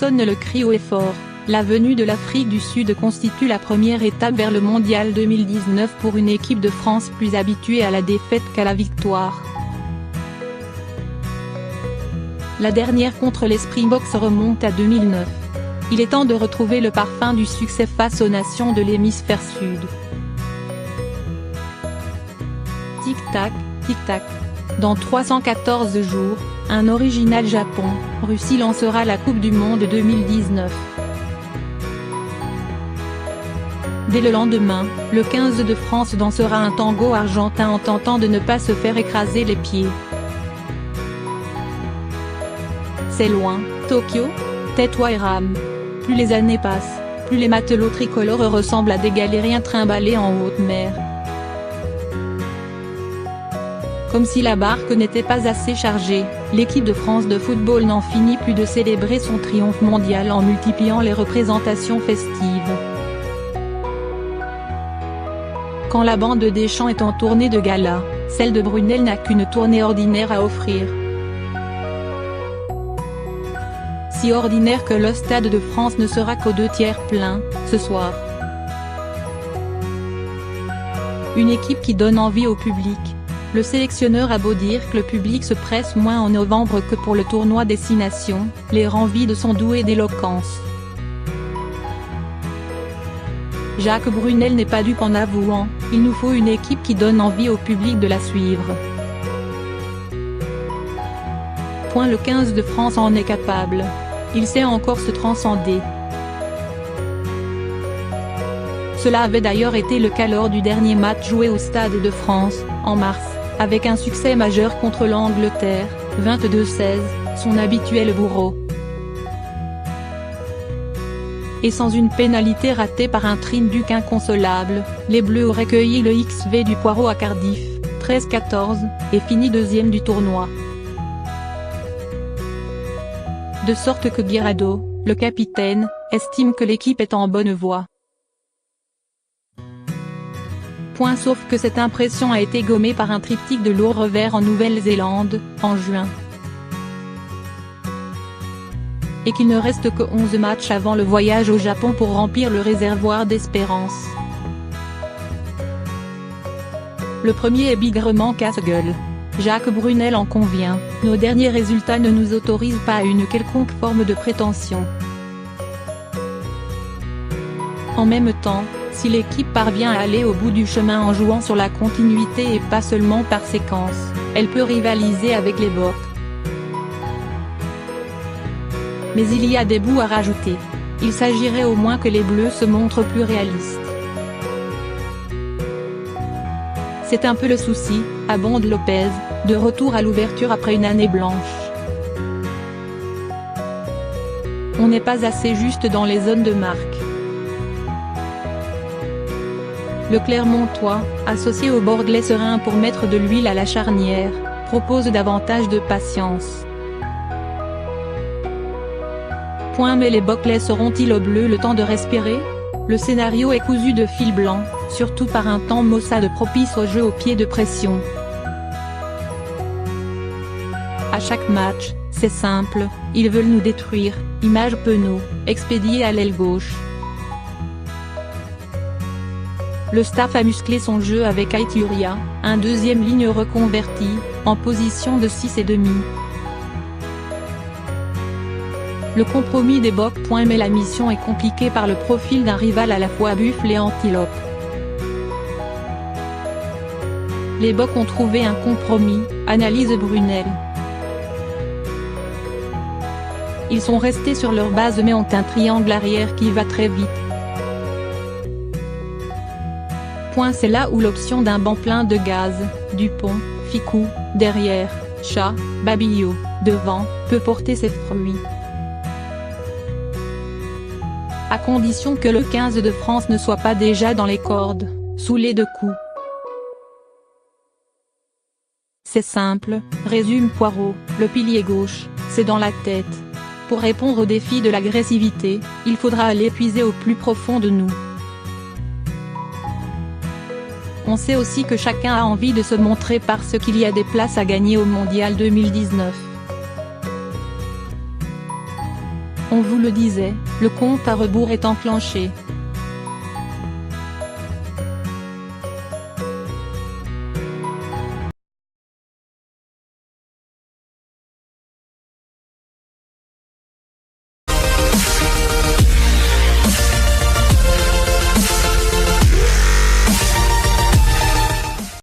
personne ne le crie haut et fort. La venue de l'Afrique du Sud constitue la première étape vers le mondial 2019 pour une équipe de France plus habituée à la défaite qu'à la victoire. La dernière contre les Springboks remonte à 2009. Il est temps de retrouver le parfum du succès face aux nations de l'hémisphère sud. Tic-tac, tic-tac. Dans 314 jours, un original Japon-Russie lancera la Coupe du Monde 2019. Dès le lendemain, le 15 de France dansera un tango argentin en tentant de ne pas se faire écraser les pieds. C'est loin, Tokyo, tais-toi et rame. Plus les années passent, plus les matelots tricolores ressemblent à des galériens trimballés en haute mer. Comme si la barque n'était pas assez chargée, l'équipe de France de football n'en finit plus de célébrer son triomphe mondial en multipliant les représentations festives. Quand la bande de Deschamps est en tournée de gala, celle de Brunel n'a qu'une tournée ordinaire à offrir. Si ordinaire que le Stade de France ne sera qu'aux 2/3 plein, ce soir. Une équipe qui donne envie au public. Le sélectionneur a beau dire que le public se presse moins en novembre que pour le tournoi Destination, les rend vides sont doués d'éloquence. Jacques Brunel n'est pas dupe en avouant « Il nous faut une équipe qui donne envie au public de la suivre ». Le 15 de France en est capable. Il sait encore se transcender. Cela avait d'ailleurs été le cas lors du dernier match joué au Stade de France, en mars, avec un succès majeur contre l'Angleterre, 22-16, son habituel bourreau. Et sans une pénalité ratée par un Trinduc inconsolable, les Bleus auraient cueilli le XV du Poireau à Cardiff, 13-14, et fini deuxième du tournoi. De sorte que Guirado, le capitaine, estime que l'équipe est en bonne voie. Sauf que cette impression a été gommée par un triptyque de lourds revers en Nouvelle-Zélande, en juin. Et qu'il ne reste que 11 matchs avant le voyage au Japon pour remplir le réservoir d'espérance. Le premier est bigrement casse-gueule. Jacques Brunel en convient, nos derniers résultats ne nous autorisent pas à une quelconque forme de prétention. En même temps, si l'équipe parvient à aller au bout du chemin en jouant sur la continuité et pas seulement par séquence, elle peut rivaliser avec les Boks. Mais il y a des bouts à rajouter. Il s'agirait au moins que les Bleus se montrent plus réalistes. C'est un peu le souci, abonde Lopez, de retour à l'ouverture après une année blanche. On n'est pas assez juste dans les zones de marque. Le Clermontois, associé au Bordelais serein pour mettre de l'huile à la charnière, propose davantage de patience. Mais les Boks laisseront-ils aux Bleus le temps de respirer? Le scénario est cousu de fil blanc, surtout par un temps maussade propice au jeu au pied de pression. À chaque match, c'est simple, ils veulent nous détruire, image Penaud, expédiée à l'aile gauche. Le staff a musclé son jeu avec Aituria, un deuxième ligne reconverti, en position de 6,5. Le compromis des Boks. Mais la mission est compliquée par le profil d'un rival à la fois buffle et antilope. Les Boks ont trouvé un compromis, analyse Brunel. Ils sont restés sur leur base mais ont un triangle arrière qui va très vite. C'est là où l'option d'un banc plein de gaz, Dupont, Ficou, derrière, Chat, Babillot, devant, peut porter ses fruits. À condition que le 15 de France ne soit pas déjà dans les cordes, sous les deux coups. C'est simple, résume Poirot, le pilier gauche, c'est dans la tête. Pour répondre au défi de l'agressivité, il faudra aller puiser au plus profond de nous. On sait aussi que chacun a envie de se montrer parce qu'il y a des places à gagner au Mondial 2019. On vous le disait, le compte à rebours est enclenché.